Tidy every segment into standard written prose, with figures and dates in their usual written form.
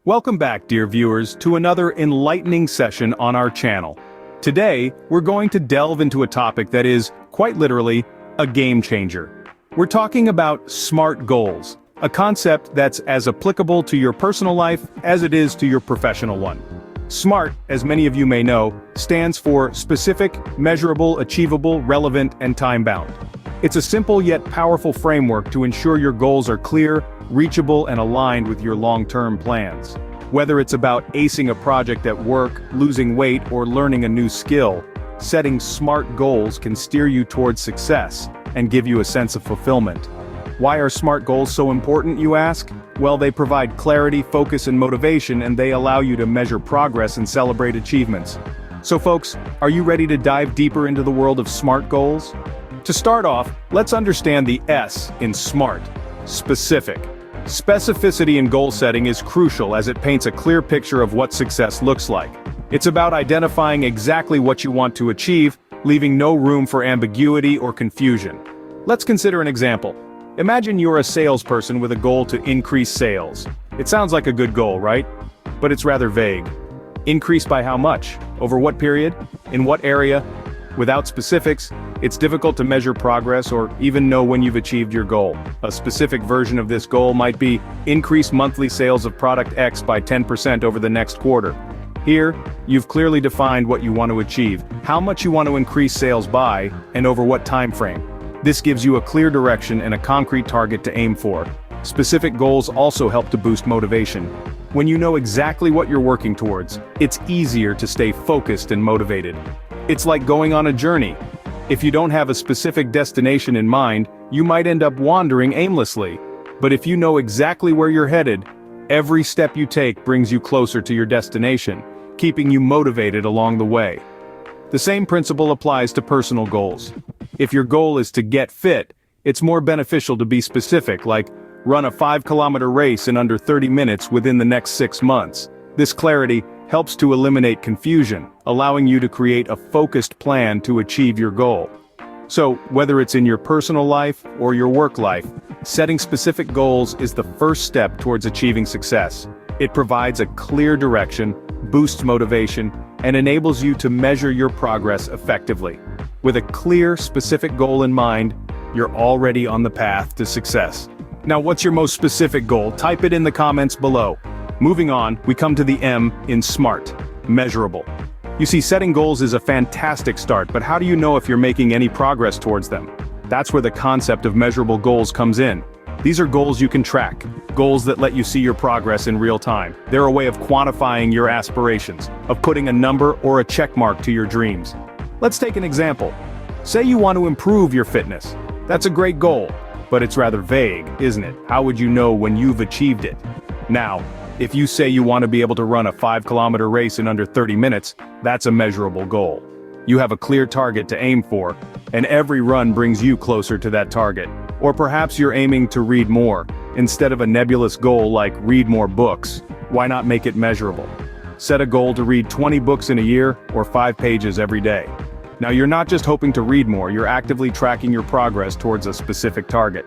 Welcome back, dear viewers, to another enlightening session on our channel. Today, we're going to delve into a topic that is, quite literally, a game changer. We're talking about SMART goals, a concept that's as applicable to your personal life as it is to your professional one. SMART, as many of you may know, stands for specific, measurable, achievable, relevant, and time-bound. It's a simple yet powerful framework to ensure your goals are clear, reachable, and aligned with your long-term plans. Whether it's about acing a project at work, losing weight, or learning a new skill, setting SMART goals can steer you towards success and give you a sense of fulfillment. Why are SMART goals so important, you ask? Well, they provide clarity, focus, and motivation, and they allow you to measure progress and celebrate achievements. So folks, are you ready to dive deeper into the world of SMART goals? To start off, let's understand the S in SMART. Specific. Specificity in goal setting is crucial as it paints a clear picture of what success looks like. It's about identifying exactly what you want to achieve, leaving no room for ambiguity or confusion. Let's consider an example. Imagine you're a salesperson with a goal to increase sales. It sounds like a good goal, right? But it's rather vague. Increase by how much? Over what period? In what area? Without specifics, it's difficult to measure progress or even know when you've achieved your goal. A specific version of this goal might be increase monthly sales of product X by 10% over the next quarter. Here, you've clearly defined what you want to achieve, how much you want to increase sales by, and over what time frame. This gives you a clear direction and a concrete target to aim for. Specific goals also help to boost motivation. When you know exactly what you're working towards, it's easier to stay focused and motivated. It's like going on a journey. If you don't have a specific destination in mind, you might end up wandering aimlessly. But if you know exactly where you're headed, every step you take brings you closer to your destination, keeping you motivated along the way. The same principle applies to personal goals. If your goal is to get fit, it's more beneficial to be specific, like run a 5-kilometer race in under 30 minutes within the next 6 months. This clarity helps to eliminate confusion, allowing you to create a focused plan to achieve your goal. So, whether it's in your personal life or your work life, setting specific goals is the first step towards achieving success. It provides a clear direction, boosts motivation, and enables you to measure your progress effectively. With a clear, specific goal in mind, you're already on the path to success. Now, what's your most specific goal? Type it in the comments below. Moving on, we come to the M in SMART, measurable. You see, setting goals is a fantastic start, but how do you know if you're making any progress towards them? That's where the concept of measurable goals comes in. These are goals you can track, goals that let you see your progress in real time. They're a way of quantifying your aspirations, of putting a number or a check mark to your dreams. Let's take an example. Say you want to improve your fitness. That's a great goal, but it's rather vague, isn't it? How would you know when you've achieved it? Now, if you say you want to be able to run a 5-kilometer race in under 30 minutes, that's a measurable goal. You have a clear target to aim for, and every run brings you closer to that target. Or perhaps you're aiming to read more. Instead of a nebulous goal like read more books, why not make it measurable? Set a goal to read 20 books in a year or 5 pages every day. Now, you're not just hoping to read more, you're actively tracking your progress towards a specific target.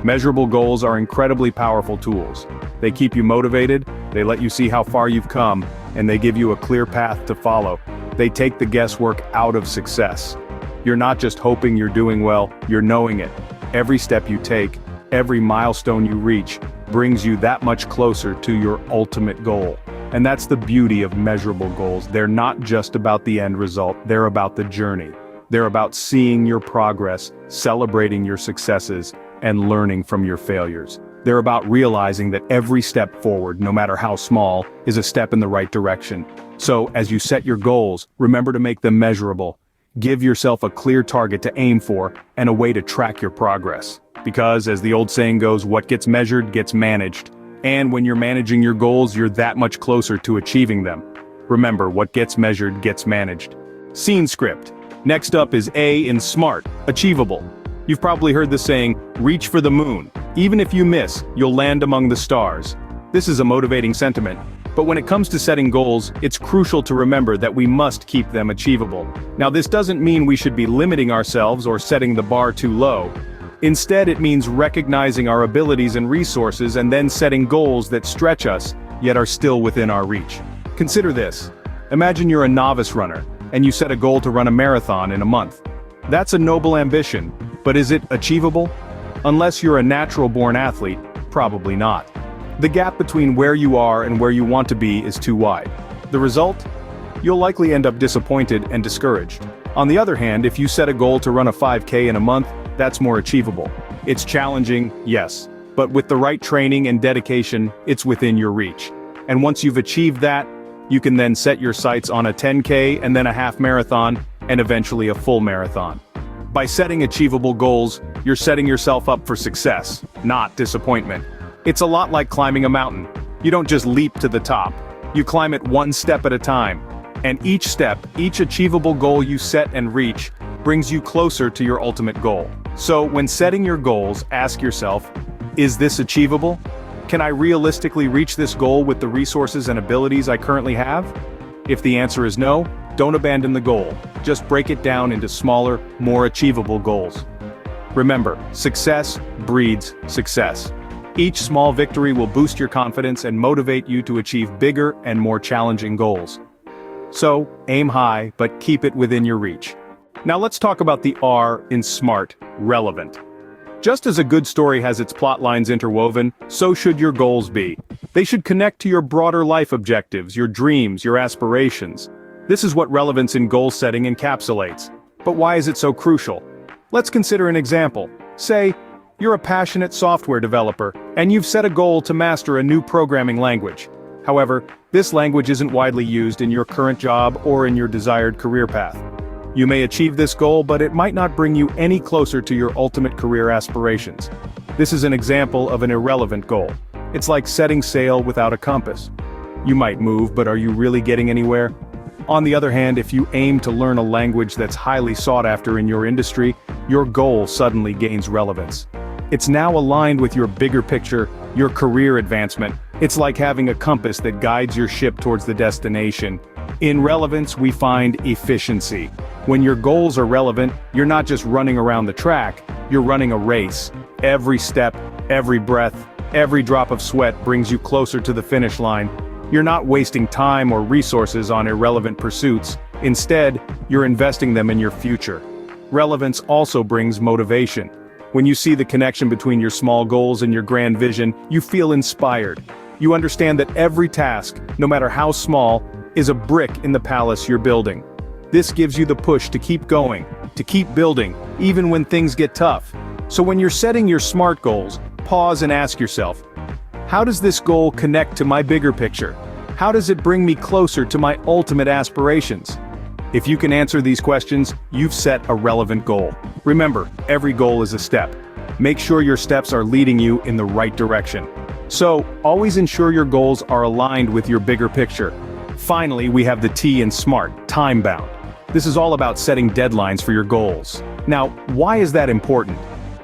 Measurable goals are incredibly powerful tools. They keep you motivated, they let you see how far you've come, and they give you a clear path to follow. They take the guesswork out of success. You're not just hoping you're doing well, you're knowing it. Every step you take, every milestone you reach, brings you that much closer to your ultimate goal. And that's the beauty of measurable goals. They're not just about the end result, they're about the journey. They're about seeing your progress, celebrating your successes, and learning from your failures. They're about realizing that every step forward, no matter how small, is a step in the right direction. So, as you set your goals, remember to make them measurable. Give yourself a clear target to aim for, and a way to track your progress. Because, as the old saying goes, what gets measured gets managed. And when you're managing your goals, you're that much closer to achieving them. Remember, what gets measured gets managed. Scene script. Next up is A in SMART, achievable. You've probably heard the saying, reach for the moon. Even if you miss, you'll land among the stars. This is a motivating sentiment, but when it comes to setting goals, it's crucial to remember that we must keep them achievable. Now, this doesn't mean we should be limiting ourselves or setting the bar too low. Instead, it means recognizing our abilities and resources and then setting goals that stretch us, yet are still within our reach. Consider this. Imagine you're a novice runner, and you set a goal to run a marathon in a month. That's a noble ambition, but is it achievable? Unless you're a natural-born athlete, probably not. The gap between where you are and where you want to be is too wide. The result? You'll likely end up disappointed and discouraged. On the other hand, if you set a goal to run a 5K in a month, that's more achievable. It's challenging, yes, but with the right training and dedication, it's within your reach. And once you've achieved that, you can then set your sights on a 10K and then a half marathon, and eventually a full marathon. By setting achievable goals, you're setting yourself up for success, not disappointment. It's a lot like climbing a mountain. You don't just leap to the top. You climb it one step at a time. And each step, each achievable goal you set and reach, brings you closer to your ultimate goal. So when setting your goals, ask yourself, is this achievable? Can I realistically reach this goal with the resources and abilities I currently have? If the answer is no, don't abandon the goal. Just break it down into smaller, more achievable goals. Remember, success breeds success. Each small victory will boost your confidence and motivate you to achieve bigger and more challenging goals. So, aim high, but keep it within your reach. Now let's talk about the R in SMART, relevant. Just as a good story has its plot lines interwoven, so should your goals be. They should connect to your broader life objectives, your dreams, your aspirations. This is what relevance in goal setting encapsulates. But why is it so crucial? Let's consider an example. Say, you're a passionate software developer, and you've set a goal to master a new programming language. However, this language isn't widely used in your current job or in your desired career path. You may achieve this goal, but it might not bring you any closer to your ultimate career aspirations. This is an example of an irrelevant goal. It's like setting sail without a compass. You might move, but are you really getting anywhere? On the other hand, if you aim to learn a language that's highly sought after in your industry, your goal suddenly gains relevance. It's now aligned with your bigger picture, your career advancement. It's like having a compass that guides your ship towards the destination. In relevance, we find efficiency. When your goals are relevant, you're not just running around the track, you're running a race. Every step, every breath, every drop of sweat brings you closer to the finish line. You're not wasting time or resources on irrelevant pursuits. Instead, you're investing them in your future. Relevance also brings motivation. When you see the connection between your small goals and your grand vision, you feel inspired. You understand that every task, no matter how small, is a brick in the palace you're building. This gives you the push to keep going, to keep building, even when things get tough. So when you're setting your SMART goals, pause and ask yourself, how does this goal connect to my bigger picture? How does it bring me closer to my ultimate aspirations? If you can answer these questions, you've set a relevant goal. Remember, every goal is a step. Make sure your steps are leading you in the right direction. So, always ensure your goals are aligned with your bigger picture. Finally, we have the T in SMART, time-bound. This is all about setting deadlines for your goals. Now, why is that important?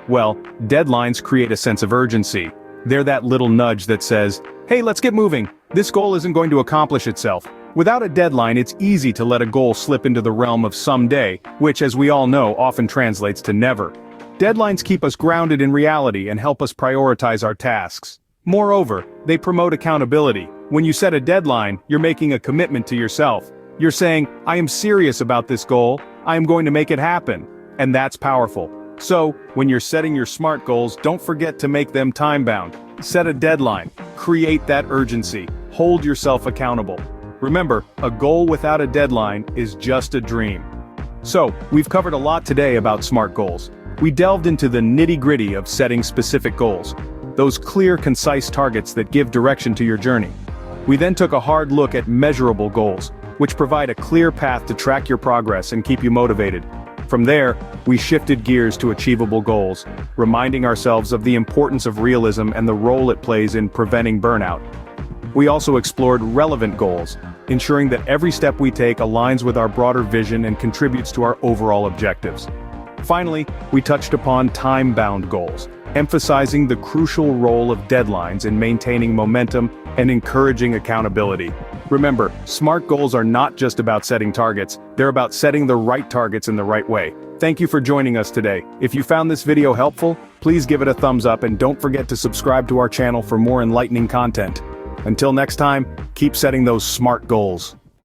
Well, deadlines create a sense of urgency. They're that little nudge that says, hey, let's get moving. This goal isn't going to accomplish itself. Without a deadline, it's easy to let a goal slip into the realm of someday, which, as we all know, often translates to never. Deadlines keep us grounded in reality and help us prioritize our tasks. Moreover, they promote accountability. When you set a deadline, you're making a commitment to yourself. You're saying, I am serious about this goal, I am going to make it happen. And that's powerful. So, when you're setting your SMART goals, don't forget to make them time-bound. Set a deadline. Create that urgency. Hold yourself accountable. Remember, a goal without a deadline is just a dream. So, we've covered a lot today about SMART goals. We delved into the nitty-gritty of setting specific goals. Those clear, concise targets that give direction to your journey. We then took a hard look at measurable goals, which provide a clear path to track your progress and keep you motivated. From there, we shifted gears to achievable goals, reminding ourselves of the importance of realism and the role it plays in preventing burnout. We also explored relevant goals, ensuring that every step we take aligns with our broader vision and contributes to our overall objectives. Finally, we touched upon time-bound goals, emphasizing the crucial role of deadlines in maintaining momentum and encouraging accountability. Remember, SMART goals are not just about setting targets, they're about setting the right targets in the right way. Thank you for joining us today. If you found this video helpful, please give it a thumbs up and don't forget to subscribe to our channel for more enlightening content. Until next time, keep setting those SMART goals.